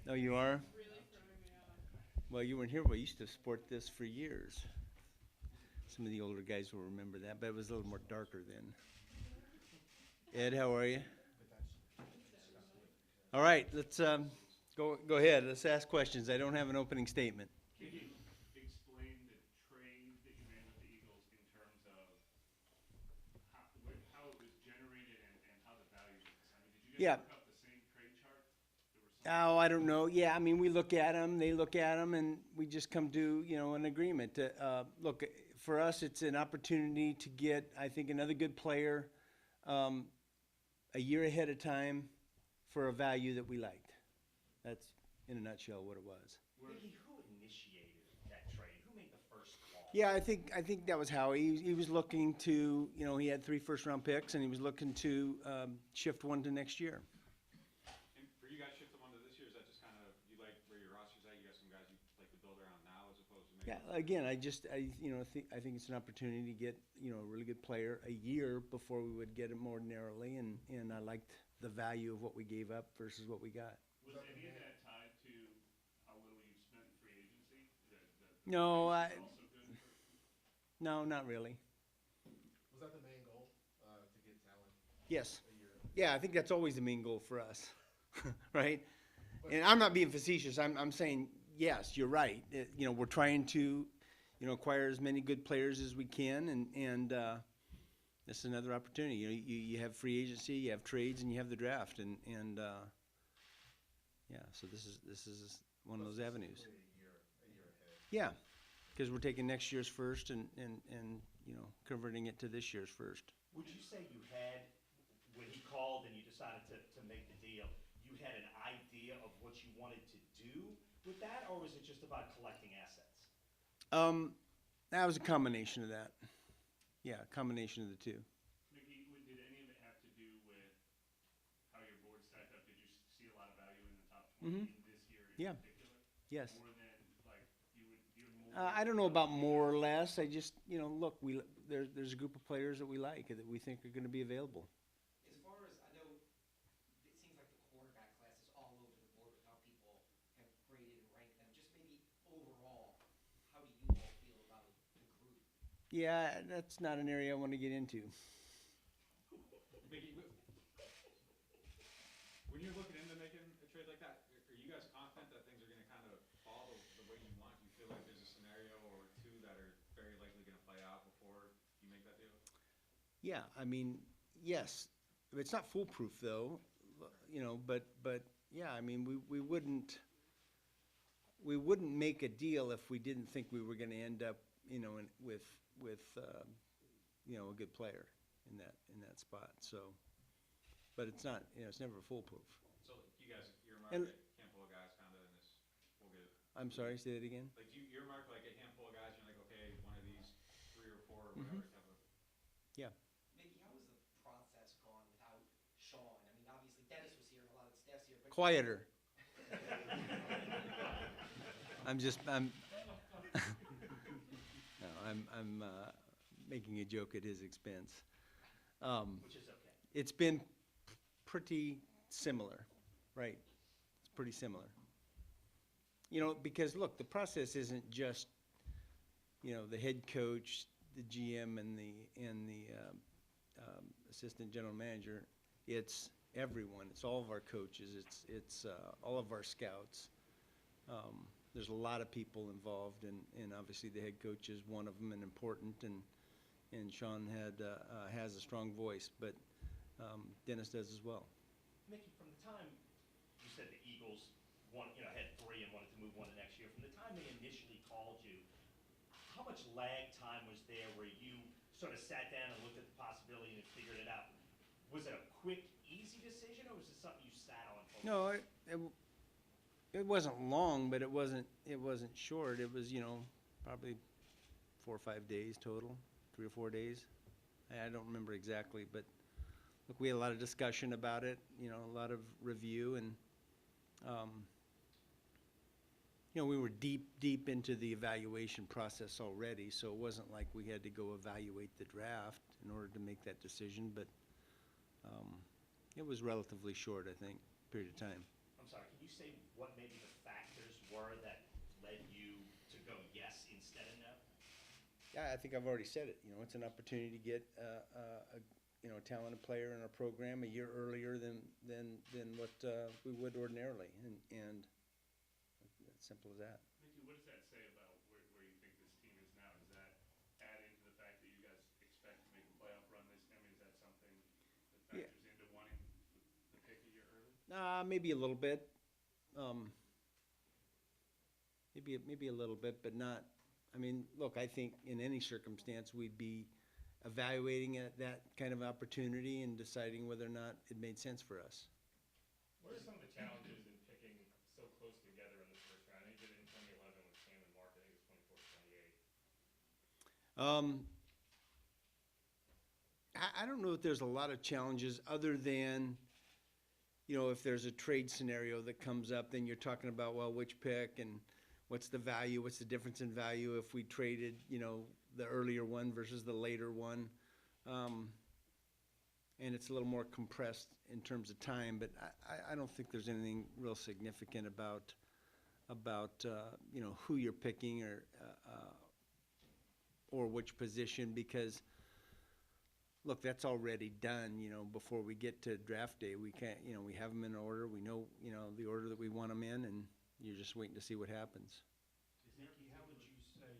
Oh, you are? Really throwing me off. Well, you weren't here, but we used to sport this for years. Some of the older guys will remember that, but it was a little more darker then. Ed, how are you? All right, let's go ahead. Let's ask questions. I don't have an opening statement. Can you explain the trade that you made with the Eagles in terms of how it was generated and how the value is? I mean, did you guys Yeah. work up the same trade chart? There was Oh, I don't know. Yeah, I mean, we look at them, they look at them, and we just come to, an agreement. Look, for us, it's an opportunity to get, I think, another good player a year ahead of time for a value that we liked. That's, in a nutshell, what it was. Mickey, who initiated that trade? Who made the first call? Yeah, I think that was Howie. He was looking to, he had 3 first-round picks, and he was looking to shift one to next year. And for you guys shifting one to this year, is that just kind of, you like where your roster's at? You got some guys you like to build around now as opposed to maybe? Yeah, again, I think it's an opportunity to get, a really good player a year before we would get him more narrowly, and I liked the value of what we gave up versus what we got. Was any of that tied to how little you spent in free agency? No, price was also good for- No, not really. Was that the main goal, to get talent Yes. a year? Yeah, I think that's always the main goal for us, right? And I'm not being facetious. I'm saying, yes, you're right. We're trying to, acquire as many good players as we can, and this is another opportunity. You have free agency, you have trades, and you have the draft, and yeah. So this is one of those avenues. Basically a year ahead. Yeah, because we're taking next year's first and converting it to this year's first. Would you say you had, when he called and you decided to make the deal, you had an idea of what you wanted to do with that, or was it just about collecting assets? That was a combination of that. Yeah, a combination of the two. Mickey, did any of it have to do with how your board stacked up? Did you see a lot of value in the top 20 this year in Yeah. particular? Yes. More than, like, you're more. I don't know about more or less. I just, look, there's a group of players that we like that we think are going to be available. As far as I know, it seems like the quarterback class is all over the board with how people have graded and ranked them. Just maybe overall, how do you all feel about the group? Yeah, that's not an area I want to get into. Mickey, when you're looking into making a trade like that, are you guys confident that things are gonna kind of fall the way you want? Do you feel like there's a scenario or two that are very likely gonna play out before you make that deal? Yeah, I mean, yes. It's not foolproof though, but yeah, I mean, we wouldn't make a deal if we didn't think we were going to end up, with a good player in that spot. So, but it's not, it's never foolproof. So you guys earmark And- a handful of guys kind of in this, we'll get it. I'm sorry, say that again? Like, do you earmark like a handful of guys, you're like, okay, one of these 3 or 4 or whatever type of. Yeah. Mickey, how has the process gone without Sean? I mean, obviously Dennis was here and a lot of the staff's here, but Quieter. I'm making a joke at his expense. Which is okay. It's been pretty similar, right? It's pretty similar. Because look, the process isn't just, the head coach, the GM, and the assistant general manager. It's everyone. It's all of our coaches. It's all of our scouts. There's a lot of people involved, and obviously the head coach is one of them and important, and Sean has a strong voice, but Dennis does as well. Mickey, from the time you said the Eagles had 3 and wanted to move one to next year, from the time they initially called you, how much lag time was there where you sort of sat down and looked at the possibility and figured it out? Was it a quick, easy decision, or was it something you sat on for? No, it wasn't long, but it wasn't short. It was, probably 4 or 5 days total, 3 or 4 days. I don't remember exactly, but look, we had a lot of discussion about it, a lot of review, and we were deep into the evaluation process already, so it wasn't like we had to go evaluate the draft in order to make that decision, but it was relatively short, I think, period of time. I'm sorry, can you you say what maybe the factors were that led you to go yes instead of no? Yeah, I think I've already said it. It's an opportunity to get a talented player in our program a year earlier than what we would ordinarily, and it's simple as that. Mickey, what does that say about where you think this team is now? Does that add into the fact that you guys expect to make a playoff run this, I mean, is that something that Yeah. factors into wanting the pick a year early? Maybe a little bit. Maybe a little bit, but not. I mean, look, I think in any circumstance we'd be evaluating that kind of opportunity and deciding whether or not it made sense for us. What are some of the challenges in picking so close together in the first round? You did it in 2011 with Cam and Mark. I think it's 24-28. I don't know if there's a lot of challenges other than, if there's a trade scenario that comes up, then you're talking about, well, which pick and what's the value, what's the difference in value if we traded, the earlier one versus the later one. And it's a little more compressed in terms of time, but I don't think there's anything real significant about who you're picking or which position, because look, that's already done, before we get to draft day. We can't, we have them in order. We know, the order that we want them in, and you're just waiting to see what happens. Nikki, how would you say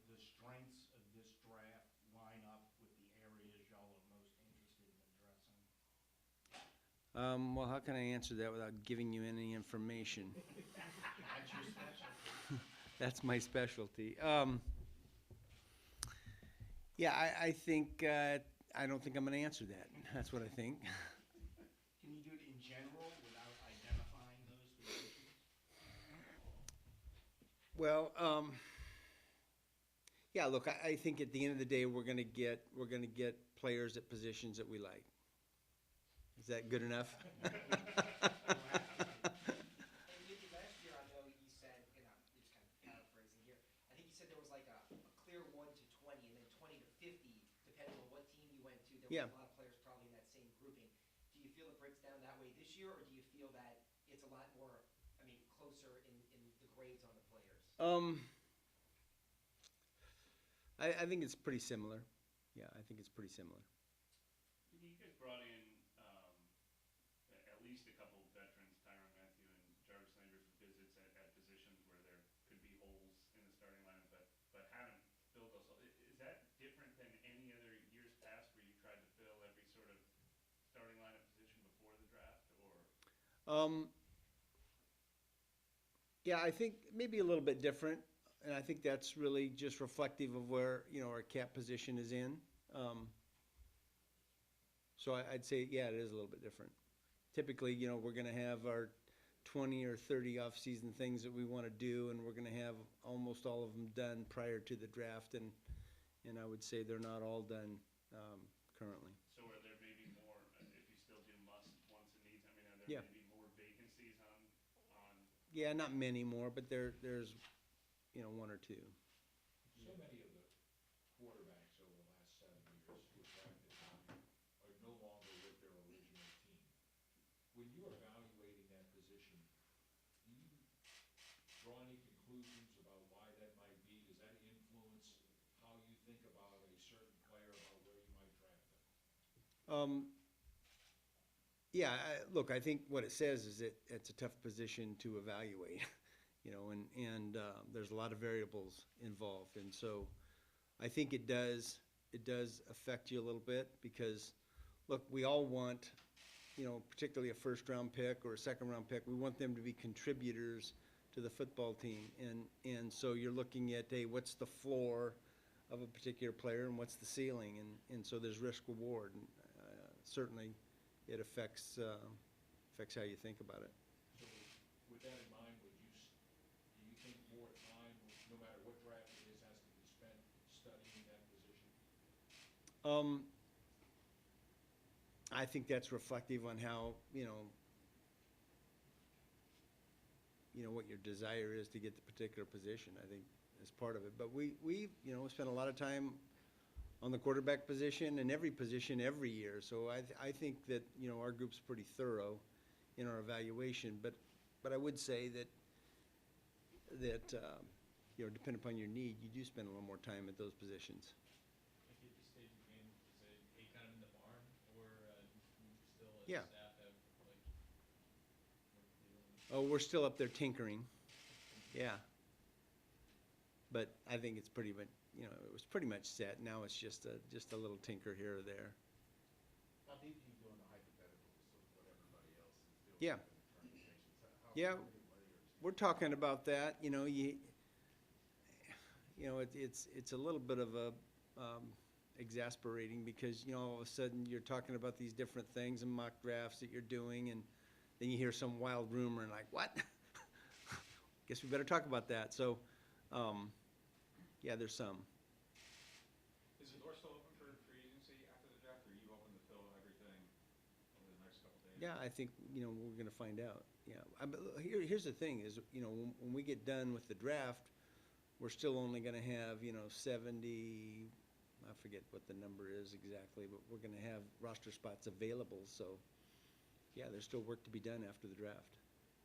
the strengths of this draft line up with the areas y'all are most interested in addressing? Well, how can I answer that without giving you any information? That's your specialty. That's my specialty. Yeah, I think, I don't think I'm gonna answer that. That's what I think. Can you do it in general without identifying those positions? Well, yeah, look, I think at the end of the day, we're gonna get players at positions that we like. Is that good enough? And Mickey, last year, I know you said, and I'm just kind of paraphrasing here, I think you said there was like a clear 1 to 20 and then 20 to 50, depending on what team you went to. There Yeah. was a lot of players probably in that same grouping. Do you feel it breaks down that way this year, or do you feel that it's a lot more, closer in the grades on the players? I think it's pretty similar. Yeah, I think it's pretty similar. You guys brought in at least a couple of veterans, Tyrann Mathieu and Jarvis Landry, for visits at positions where there could be holes in the starting lineup, but haven't filled those. Is that different than any other years past where you tried to fill every sort of starting lineup position before the draft, or? Yeah, I think maybe a little bit different, and I think that's really just reflective of where, our cap position is in. So I'd say, yeah, it is a little bit different. Typically, we're gonna have our 20 or 30 off-season things that we wanna do, and we're gonna have almost all of them done prior to the draft, and I would say they're not all done, currently. So are there maybe more, if you still do must, wants, and needs, are Yeah. there maybe more vacancies on? Yeah, not many more, but there's, one or two. So many of the quarterbacks over the last 7 years who were drafted high are no longer with their original team. When you're evaluating that position, do you draw any conclusions about why that might be? Does that influence how you think about a certain player, about where you might draft them? Yeah, look, I think what it says is that it's a tough position to evaluate, and there's a lot of variables involved. And so I think it does affect you a little bit because, look, we all want, particularly a first-round pick or a second-round pick, we want them to be contributors to the football team. And so you're looking at, hey, what's the floor of a particular player and what's the ceiling? And so there's risk-reward. And certainly it affects how you think about it. So with that in mind, do you think more time, no matter what draft it is, has to be spent studying that position? I think that's reflective on how, what your desire is to get the particular position, I think, is part of it. But we spent a lot of time on the quarterback position and every position every year. So I think that, our group's pretty thorough in our evaluation. But But I would say that, you know, depending upon your need, you do spend a little more time at those positions. Like at this stage of the game, is it kind of in the barn, or you still as Yeah. staff have like work to do? Oh, we're still up there tinkering, yeah. But I think it's pretty much, you know, it was pretty much set. Now it's just a little tinker here or there. How deep do you go into hypotheticals of what everybody else is doing? Yeah. in the permutations? How Yeah. many layers? We're talking about that, you know, it's a little bit of a, exasperating because, you know, all of a sudden you're talking about these different things and mock drafts that you're doing, and then you hear some wild rumor and like, what? Guess we better talk about that. So, yeah, there's some. Is the door still open for free agency after the draft, or are you open to fill everything over the next couple days? Yeah, I think, you know, we're gonna find out, yeah. But here's the thing is, you know, when we get done with the draft, we're still only gonna have, you know, 70, I forget what the number is exactly, but we're gonna have roster spots available, so, yeah, there's still work to be done after the draft.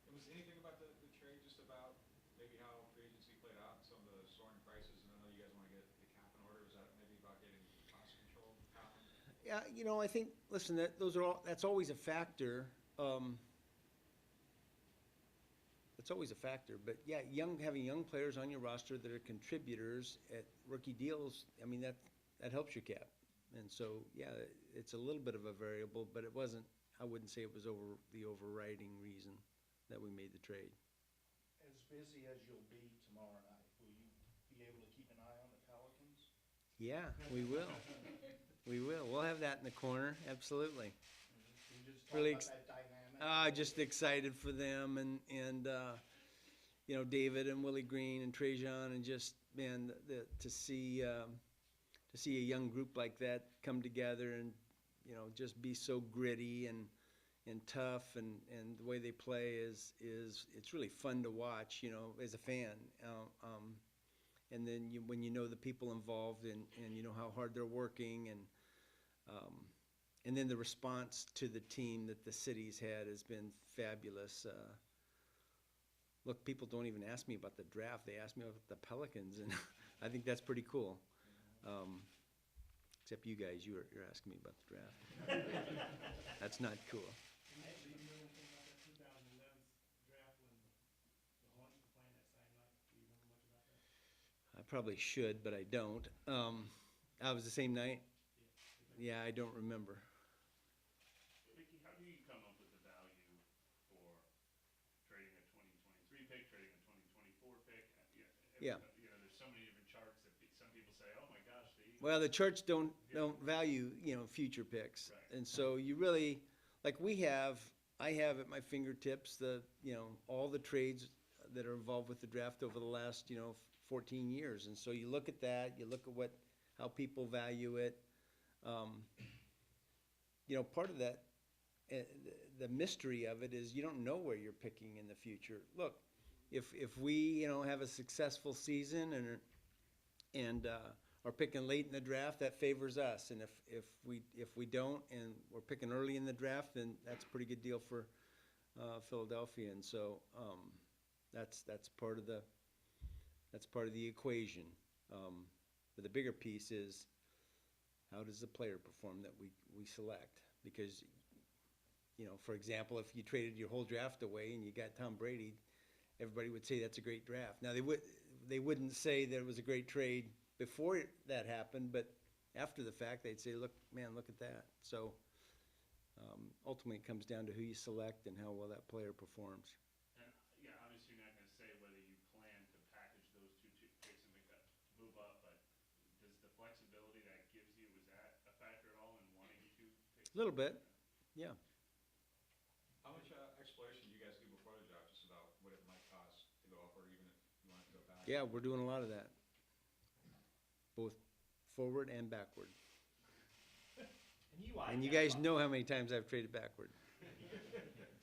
And was anything about the trade just about maybe how free agency played out and some of the soaring prices? And I know you guys want to get the cap in order. Was that maybe about getting cost control happening? Yeah, you know, I think, listen, that's always a factor. That's always a factor, but yeah, having young players on your roster that are contributors at rookie deals, I mean, that helps your cap. And so, yeah, it's a little bit of a variable, but it wasn't, I wouldn't say it was the overriding reason that we made the trade. As busy as you'll be tomorrow night, will you be able to keep an eye on the Pelicans? Yeah, we will. We will. We'll have that in the corner, absolutely. Can you just talk Really about that dynamic? Just excited for them and you know, David and Willie Green and Trajan, and just, man, to see a young group like that come together and, you know, just be so gritty and tough, and the way they play is it's really fun to watch, you know, as a fan. And then when you know the people involved and you know how hard they're working, and then the response to the team that the city's had has been fabulous. Look, people don't even ask me about the draft. They ask me about the Pelicans, and I think that's pretty cool. Except you guys, you're asking me about the draft. That's not cool. Do you know anything about that 2011 draft when the Hornets were playing that same night? Do you remember much about that? I probably should, but I don't. That was the same night? Yeah, I don't remember. Mickey, how do you come up with the value for trading a 2023 pick, trading a 2024 pick? Yeah. You know, there's so many different charts that some people say, oh my gosh, the Eagles. Well, the charts don't value, you know, future picks. Right. And so you really, like I have at my fingertips you know, all the trades that are involved with the draft over the last, you know, 14 years. And so you look at that, you look at how people value it. You know, part of that, the mystery of it is you don't know where you're picking in the future. Look, if we, you know, have a successful season and are picking late in the draft, that favors us. And if we don't and we're picking early in the draft, then that's a pretty good deal for Philadelphia. And so that's part of the equation. But the bigger piece is, how does the player perform that we select? Because, you know, for example, if you traded your whole draft away and you got Tom Brady, everybody would say that's a great draft. Now, they wouldn't say that it was a great trade before that happened, but after the fact, they'd say, look, man, look at that. So ultimately, it comes down to who you select and how well that player performs. And, yeah, obviously you're not gonna say whether you plan to package those two picks and make that move up, but does the flexibility that gives you, was that a factor at all in wanting two picks? A little bit, yeah. How much exploration do you guys do before the draft, just about what it might cost to go up, or even if you wanted to go back? Yeah, we're doing a lot of that, both forward and backward. And you guys know how many times I've traded backward.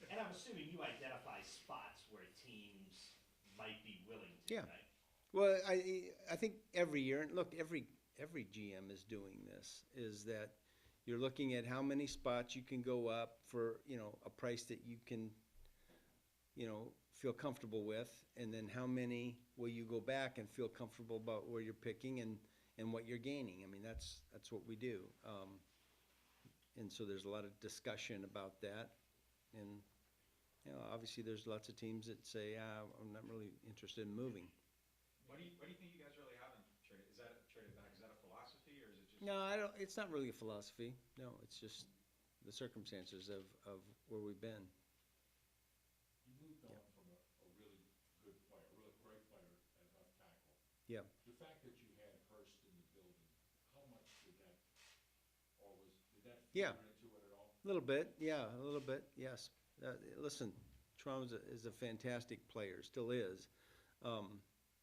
And I'm assuming you identify spots where teams might be willing to, Yeah. right? Well, I think every year, and look, every GM is doing this, is that you're looking at how many spots you can go up for, you know, a price that you can you know, feel comfortable with, and then how many will you go back and feel comfortable about where you're picking and what you're gaining? I mean, that's what we do. And so there's a lot of discussion about that. And, you know, obviously there's lots of teams that say, I'm not really interested in moving. What do you think you guys really haven't traded? Is that traded back? Is that a philosophy, or is it just? No, I don't, it's not really a philosophy. No, it's just the circumstances of where we've been. You moved on from a really good player, a really great player at left tackle. Yeah. The fact that you had Hurst in the building, how much did that, did that Yeah. figure into it at all? A little bit, yeah, a little bit, yes. Listen, Toronto is a fantastic player, still is.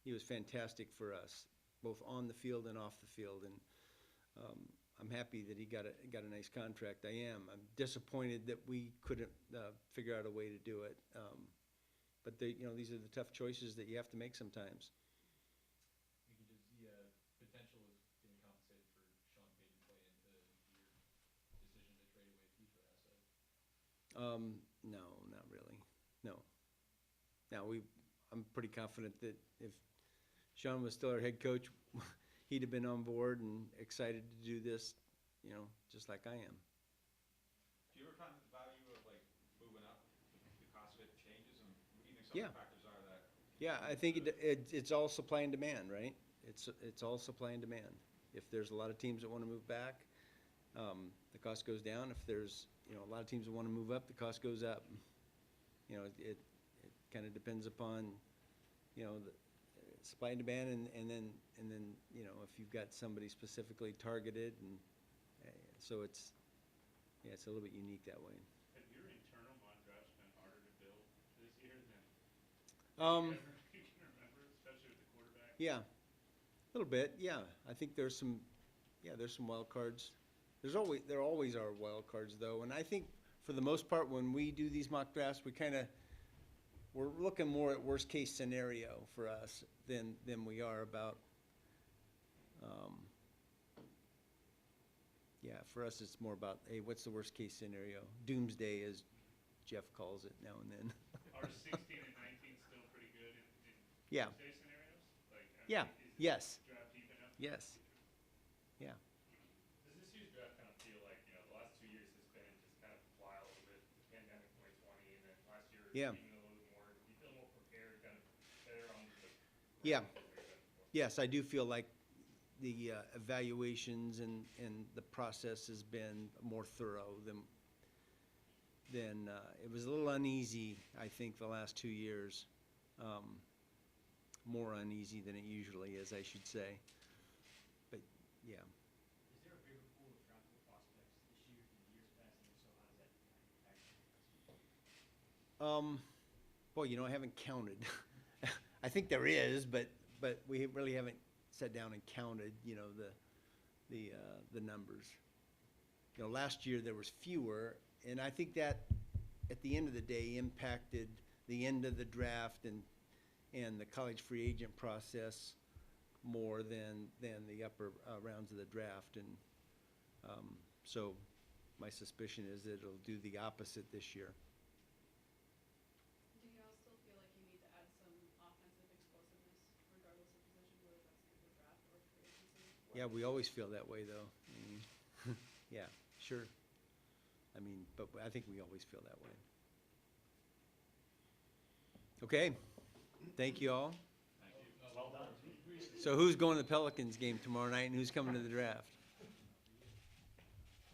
He was fantastic for us, both on the field and off the field, and I'm happy that he got a nice contract. I am. I'm disappointed that we couldn't figure out a way to do it. But you know, these are the tough choices that you have to make sometimes. Mickey, does the potential of getting compensated for Sean Payton play into your decision to trade away future assets? No, not really. No. Now I'm pretty confident that if Sean was still our head coach, he'd have been on board and excited to do this, you know, just like I am. Do you ever find the value of like moving up, the cost of it changes, and what do you think some Yeah. of the factors are that? Yeah, I think it's all supply and demand, right? It's all supply and demand. If there's a lot of teams that want to move back, the cost goes down. If there's, you know, a lot of teams that want to move up, the cost goes up. You know, it kind of depends upon, you know, the supply and demand, and then you know, if you've got somebody specifically targeted, and so it's a little bit unique that way. Have your internal mock drafts been harder to build this year than you can remember, especially with the quarterback? Yeah, a little bit. Yeah, I think there's some wild cards. There always are wild cards though, and I think for the most part when we do these mock drafts, we're looking more at worst case scenario for us than we are about. Yeah, for us it's more about, hey, what's the worst case scenario? Doomsday, as Jeff calls it now and then. Are 16 and 19 still pretty good in Yeah. doomsday scenarios? Like, I Yeah. mean, is Yes. this draft deep enough? Yes. Yeah. Does this year's draft kind of feel like, you know, the last 2 years has been just kind of wild with the pandemic 2020, and then last year Yeah. even a little more, do you feel more prepared, kind of better on the Yeah. ground than you've been before? Yes, I do feel like the evaluations and the process has been more thorough than it was a little uneasy, I think, the last 2 years. More uneasy than it usually is, I should say. But, yeah. Is there a bigger pool of draftable prospects this year than years past, and if so, how does that impact you? Boy, you know, I haven't counted. I think there is, but we really haven't sat down and counted, you know, the numbers. You know, last year there was fewer, and I think that at the end of the day impacted the end of the draft and the college free agent process more than the upper rounds of the draft. And so my suspicion is that it'll do the opposite this year. Do you all still feel like you need to add some offensive explosiveness regardless of position, whether that's through the draft or free agency? Yeah, we always feel that way, though. I mean, yeah, sure. I mean, but I think we always feel that way. Okay, thank you all. Well done. So who's going to the Pelicans game tomorrow night, and who's coming to the draft?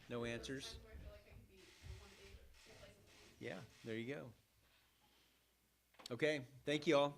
No answers? Where I feel like I could be in one of the two places. Yeah, there you go. Okay, thank you all.